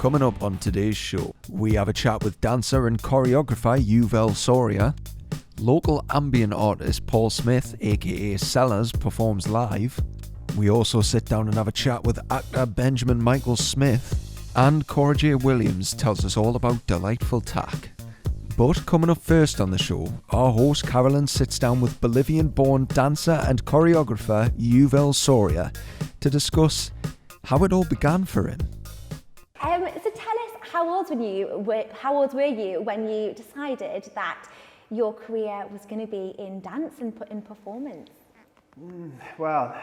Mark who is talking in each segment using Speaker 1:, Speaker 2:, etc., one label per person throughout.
Speaker 1: Coming up on today's show, we have a chat with dancer and choreographer Yuvel Soria. Local ambient artist Paul Smith, aka CELLARS, performs live. We also sit down and have a chat with actor Benjamin Michael Smith. And Cora J. Williams tells us all about delightful Tack. But coming up first on the show, our host Carolyn sits down with Bolivian-born dancer and choreographer Yuvel Soria to discuss how it all began for him.
Speaker 2: So tell us, how old were you when you decided that your career was going to be in dance and in performance?
Speaker 3: Well,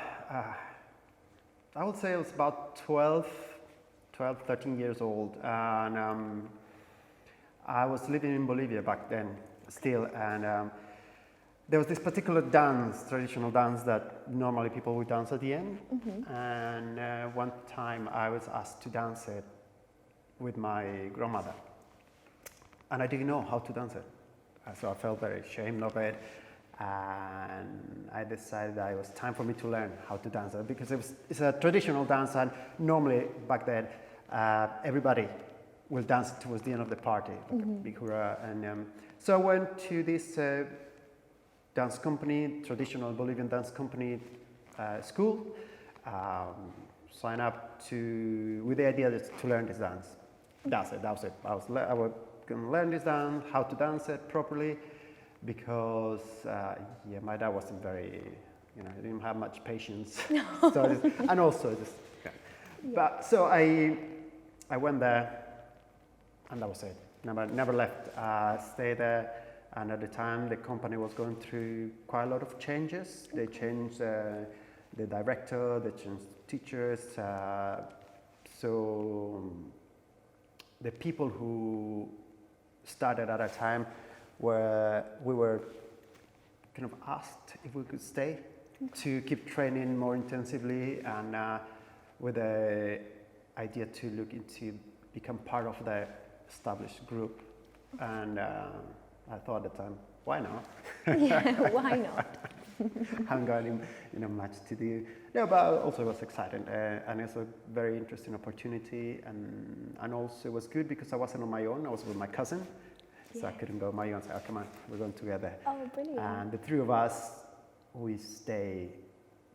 Speaker 3: I would say I was about 12, 13 years old, and I was living in Bolivia back then still, and there was this particular dance, traditional dance, that normally people would dance at the end, and one time I was asked to dance it with my grandmother, and I didn't know how to dance it, so I felt very ashamed of it, and I decided that it was time for me to learn how to dance it, because it's a traditional dance, and normally back then everybody will dance towards the end of the party, like a big hurrah, and so I went to this dance company, traditional Bolivian dance company school, signed up with the idea to learn this dance. That was it. I was going to learn this dance, how to dance it properly, because my dad wasn't very, he didn't have much patience. And also just, But so I went there, and that was it. Never left. Stayed there, and at the time the company was going through quite a lot of changes. They changed the director, they changed teachers. So the people who started at that time we were kind of asked if we could stay to keep training more intensively, and with the idea to look into become part of the established group. And I thought at the time, why not?
Speaker 2: Yeah, why not?
Speaker 3: Haven't got any, much to do. No, but also it was exciting, and it's a very interesting opportunity, and also it was good because I wasn't on my own. I was with my cousin, so I couldn't go on my own. So come on, we're going together. Oh, brilliant! And the three of us, we stay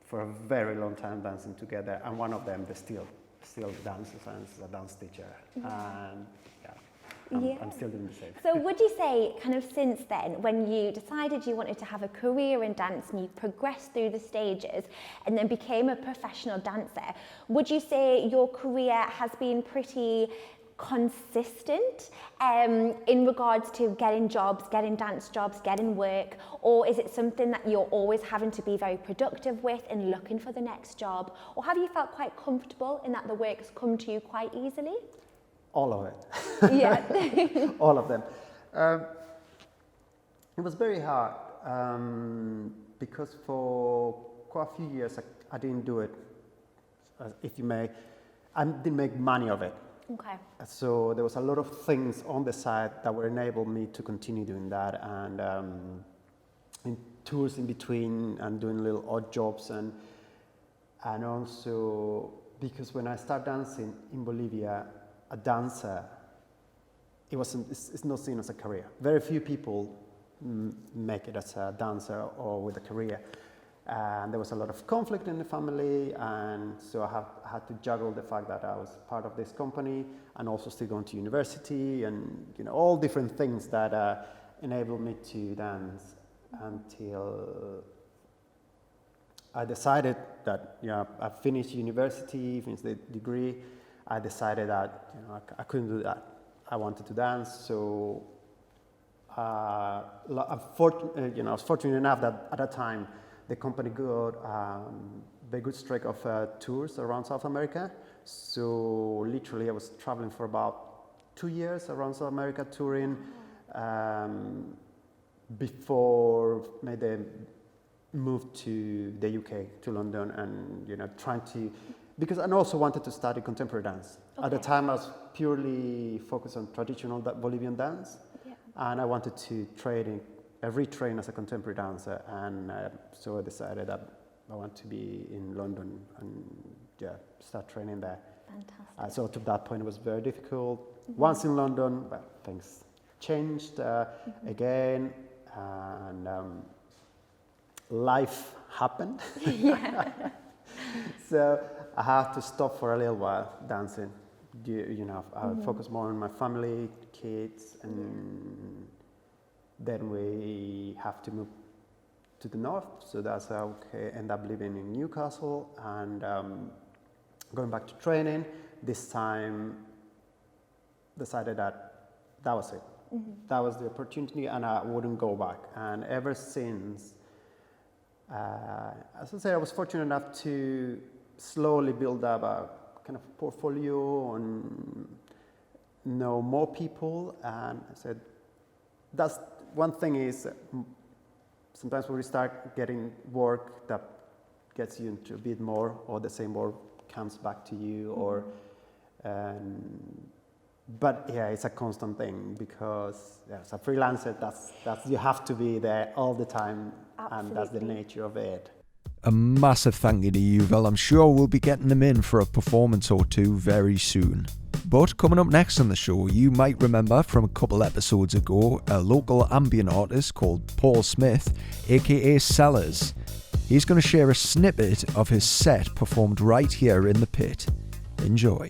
Speaker 3: for a very long time dancing together, and one of them still dances and is a dance teacher, and I'm still doing the same.
Speaker 2: So would you say, kind of since then, when you decided you wanted to have a career in dance and you progressed through the stages and then became a professional dancer, would you say your career has been pretty consistent in regards to getting jobs, getting dance jobs, getting work, or is it something that you're always having to be very productive with and looking for the next job, or have you felt quite comfortable in that the work's come to you quite easily?
Speaker 3: All of it.
Speaker 2: Yeah.
Speaker 3: All of them. It was very hard because for quite a few years I didn't do it, if you may. I didn't make money of it.
Speaker 2: Okay.
Speaker 3: So there was a lot of things on the side that would enable me to continue doing that, and in tours in between and doing little odd jobs, and also because when I started dancing in Bolivia, a dancer, it's not seen as a career. Very few people make it as a dancer or with a career. And there was a lot of conflict in the family, and so I had to juggle the fact that I was part of this company and also still going to university, and all different things that enabled me to dance until I decided that I finished university, finished the degree. I decided that I couldn't do that. I wanted to dance, so I was fortunate enough that at that time the company got a very good streak of tours around South America. So literally I was traveling for about 2 years around South America touring before maybe moved to the UK, to London, and trying to. Because I also wanted to study contemporary dance. Okay. At the time, I was purely focused on traditional Bolivian dance, and I wanted to retrain as a contemporary dancer, and so I decided that I want to be in London and start training there.
Speaker 2: Fantastic.
Speaker 3: So to that point, it was very difficult. Once in London, well, things changed again, and life happened. So I had to stop for a little while dancing. Focus more on my family, kids, and then we have to move to the north. So that's how I end up living in Newcastle and going back to training. This time, decided that was it. That was the opportunity, and I wouldn't go back. And ever since, as I say, I was fortunate enough to slowly build up a kind of portfolio and know more people. And I said, that's one thing is sometimes when we start getting work that gets you into a bit more, or the same work comes back to you, or but yeah, it's a constant thing because as a freelancer, that's you have to be there all the time. Absolutely. And that's the nature of it.
Speaker 1: A massive thank you to Yuvel. I'm sure we'll be getting him in for a performance or two very soon. But coming up next on the show, you might remember from a couple episodes ago, a local ambient artist called Paul Smith, aka CELLARS. He's going to share a snippet of his set performed right here in the pit. Enjoy.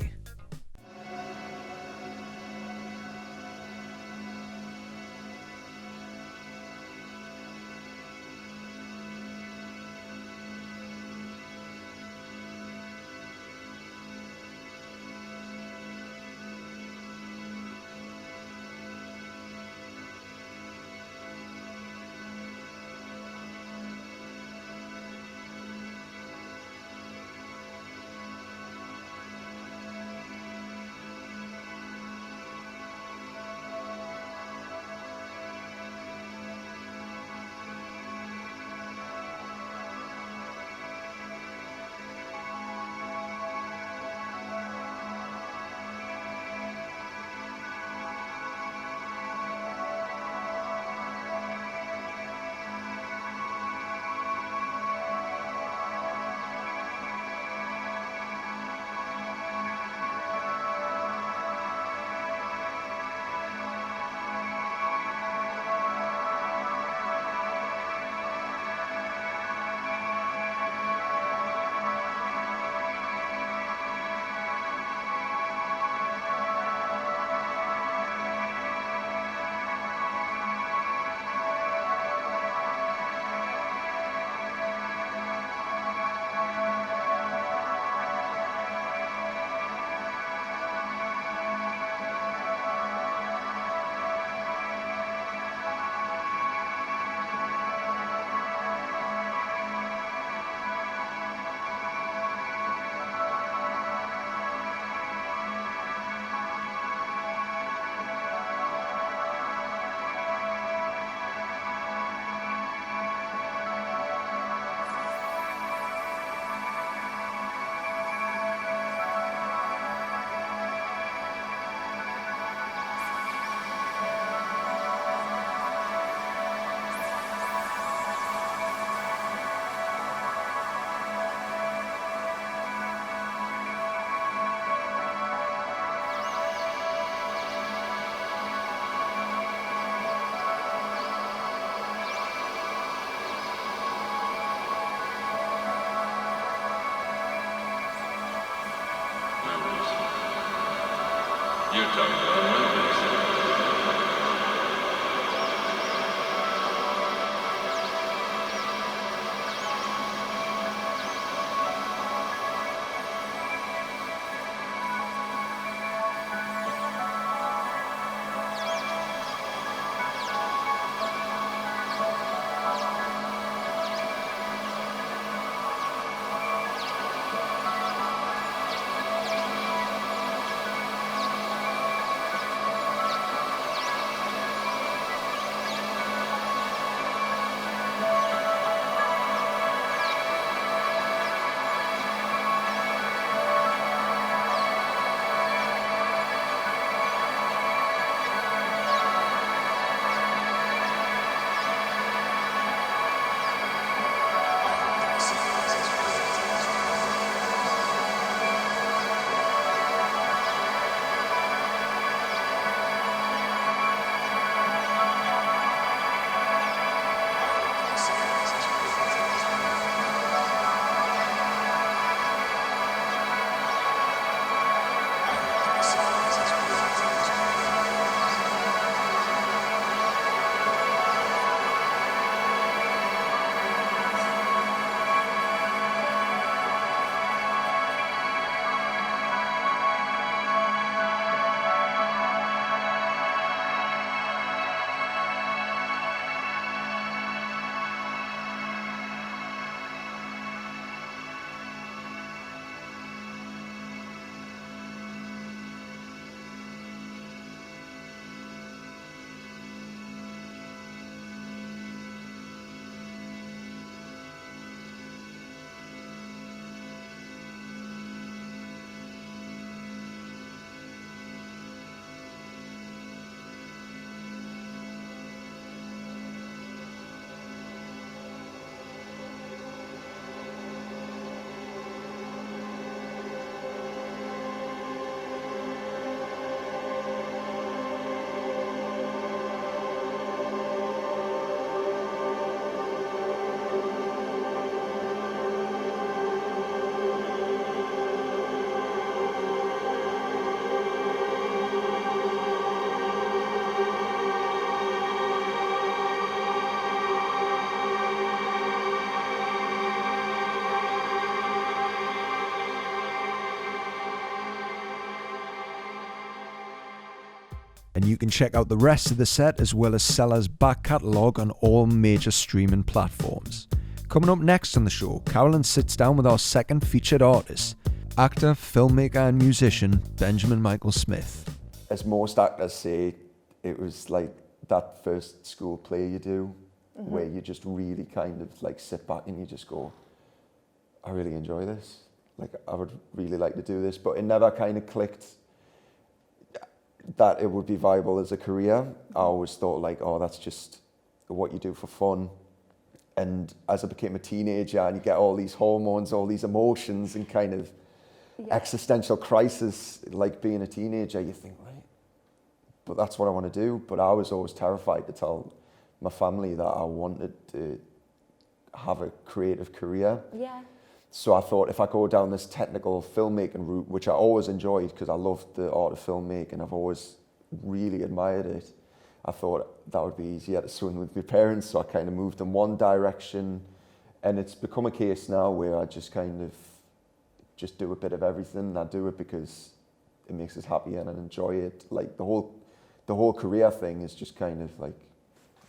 Speaker 1: And you can check out the rest of the set as well as Cellars' back catalogue on all major streaming platforms. Coming up next on the show, Carolyn sits down with our second featured artist, actor, filmmaker and musician Benjamin Michael Smith.
Speaker 4: As most actors say, it was like that first school play you do, where you just really kind of like sit back and you just go, I really enjoy this. Like, I would really like to do this, but it never kind of clicked that it would be viable as a career. I always thought like, oh, that's just what you do for fun. And as I became a teenager and you get all these hormones, all these emotions and kind of existential crisis, like being a teenager, you think, right, but that's what I want to do. But I was always terrified to tell my family that I wanted to have a creative career.
Speaker 2: Yeah.
Speaker 4: So I thought if I go down this technical filmmaking route, which I always enjoyed because I loved the art of filmmaking, I've always really admired it. I thought that would be easier to swing with my parents, so I kind of moved in one direction, and it's become a case now where I just kind of just do a bit of everything. I do it because it makes us happy and I enjoy it. Like the whole career thing is just kind of like,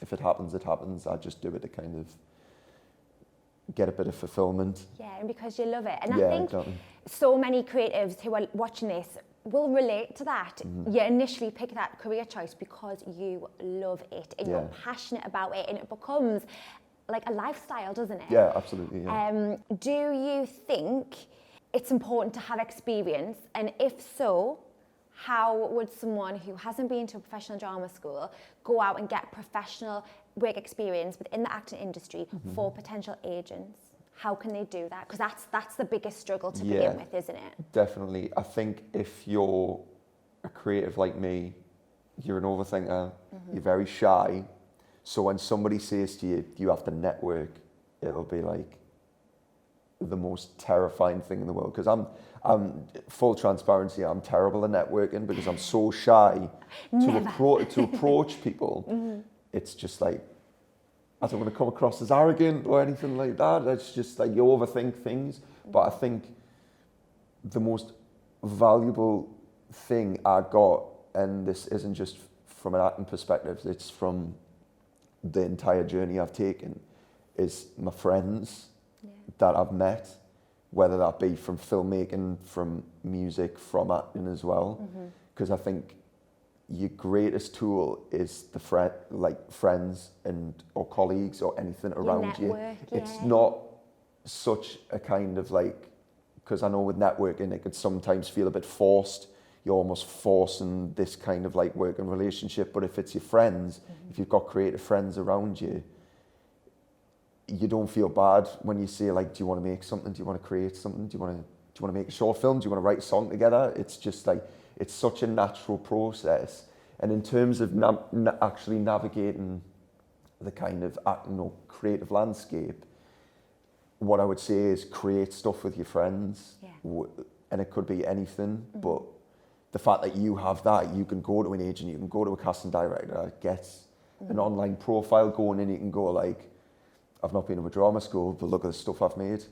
Speaker 4: if it happens, it happens. I just do it to kind of get a bit of fulfillment.
Speaker 2: Yeah, and because you love it. And
Speaker 4: yeah,
Speaker 2: I think
Speaker 4: exactly.
Speaker 2: so many creatives who are watching this will relate to that. You initially pick that career choice because you love it and you're passionate about it, and it becomes like a lifestyle, doesn't it?
Speaker 4: Yeah, absolutely. Yeah.
Speaker 2: Do you think it's important to have experience? And if so, how would someone who hasn't been to a professional drama school go out and get professional work experience within the acting industry for potential agents? How can they do that? Because that's the biggest struggle to begin with, isn't it?
Speaker 4: Definitely. I think if you're a creative like me, you're an overthinker, you're very shy. So when somebody says to you, you have to network, it'll be like the most terrifying thing in the world. Because I'm full transparency, I'm terrible at networking because I'm so shy to approach people. It's just like, I don't want to come across as arrogant or anything like that. It's just like you overthink things. But I think the most valuable thing I got, and this isn't just from an acting perspective, it's from the entire journey I've taken, is my friends that I've met, whether that be from filmmaking, from music, from acting as well. Because I think your greatest tool is the friends and or colleagues or anything around you. It's not such a kind of like, because I know with networking it can sometimes feel a bit forced. You're almost forcing this kind of like working relationship. But if it's your friends, if you've got creative friends around you, you don't feel bad when you say like, do you want to make something? Do you want to create something? Do you want to make a short film? Do you want to write a song together? It's just like, it's such a natural process. And in terms of actually navigating the kind of acting or creative landscape, what I would say is create stuff with your friends. And it could be anything, but the fact that you have that, you can go to an agent, you can go to a casting director, get an online profile going, and you can go like, I've not been to a drama school, but look at the stuff I've made.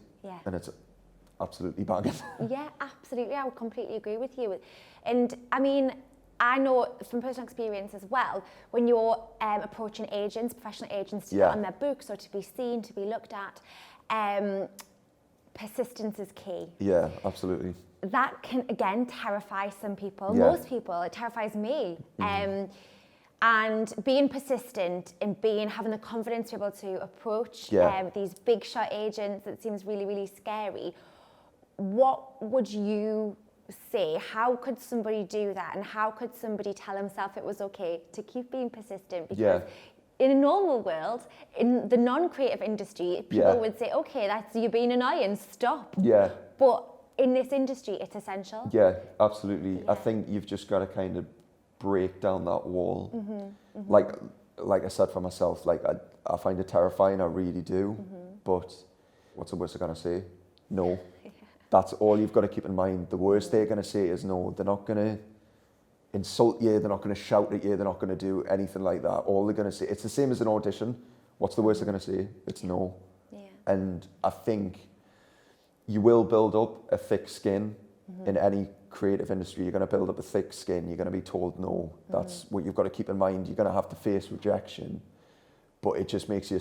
Speaker 4: And it's absolutely banging.
Speaker 2: Yeah, absolutely. I would completely agree with you. And I mean, I know from personal experience as well, when you're approaching agents, professional agents, to get on their books or to be seen, to be looked at, persistence is key. Yeah,
Speaker 4: absolutely.
Speaker 2: That can, again, terrify some people, most people. It terrifies me. And being persistent and having the confidence to be able to approach these big shot agents, it seems really, really scary. What would you say? How could somebody do that? And how could somebody tell himself it was okay to keep being persistent? Because in a normal world, in the non-creative industry, people would say, okay, that's you being annoying, stop. But in this industry, it's essential.
Speaker 4: Yeah, absolutely. I think you've just got to kind of break down that wall. Like I said for myself, like I find it terrifying, I really do. But what's the worst they're going to say? No. That's all you've got to keep in mind. The worst they're going to say is no. They're not going to insult you, they're not going to shout at you, they're not going to do anything like that. All they're going to say, it's the same as an audition. What's the worst they're going to say? It's no. And I think you will build up a thick skin In any creative industry, you're going to build up a thick skin. You're going to be told no. That's what you've got to keep in mind. You're going to have to face rejection, but it just makes you,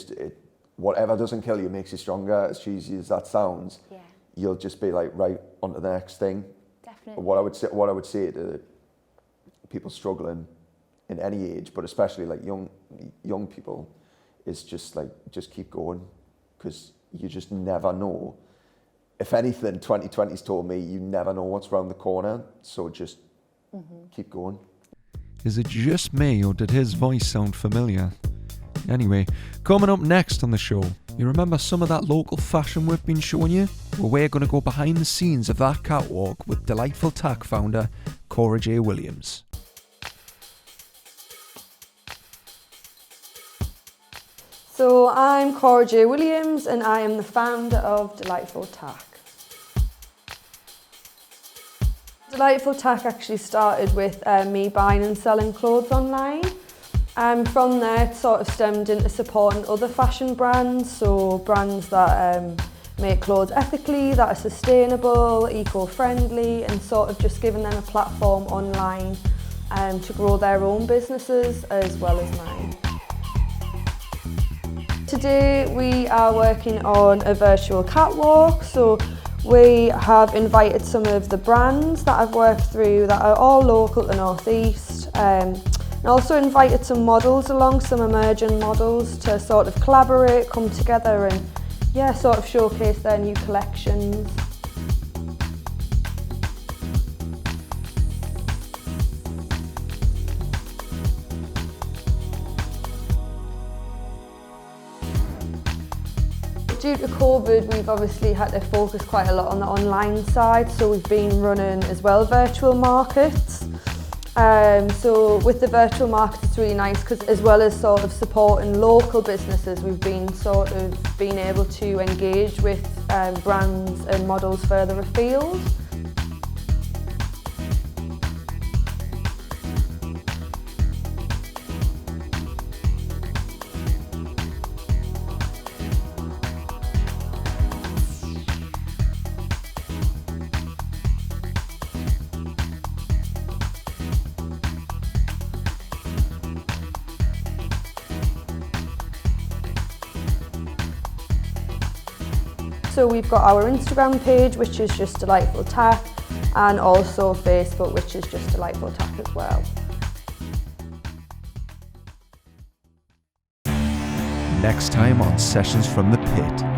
Speaker 4: whatever doesn't kill you makes you stronger, as cheesy as that sounds.
Speaker 2: Yeah.
Speaker 4: You'll just be like, right, on to the next thing.
Speaker 2: Definitely.
Speaker 4: What I would say to people struggling in any age, but especially like young people, is just keep going, because you just never know. If anything, 2020's told me you never know what's around the corner, so just keep going.
Speaker 1: Is it just me, or did his voice sound familiar? Anyway, coming up next on the show, you remember some of that local fashion we've been showing you? Well, we're going to go behind the scenes of that catwalk with Delightful Tack founder Cora J. Williams.
Speaker 5: So I'm Cora J. Williams and I am the founder of Delightful Tack. Delightful Tack actually started with me buying and selling clothes online. From there it sort of stemmed into supporting other fashion brands, so brands that make clothes ethically, that are sustainable, eco-friendly, and sort of just giving them a platform online to grow their own businesses as well as mine. Today we are working on a virtual catwalk, so we have invited some of the brands that I've worked through that are all local to North East, and also invited some models along, some emerging models, to sort of collaborate, come together and sort of showcase their new collections. Due to COVID, we've obviously had to focus quite a lot on the online side, so we've been running as well virtual markets. So with the virtual markets, it's really nice because as well as sort of supporting local businesses, we've been able to engage with brands and models further afield. So we've got our Instagram page, which is just Delightful Tack, and also Facebook, which is just Delightful Tack as well.
Speaker 1: Next time on Sessions from the Pit.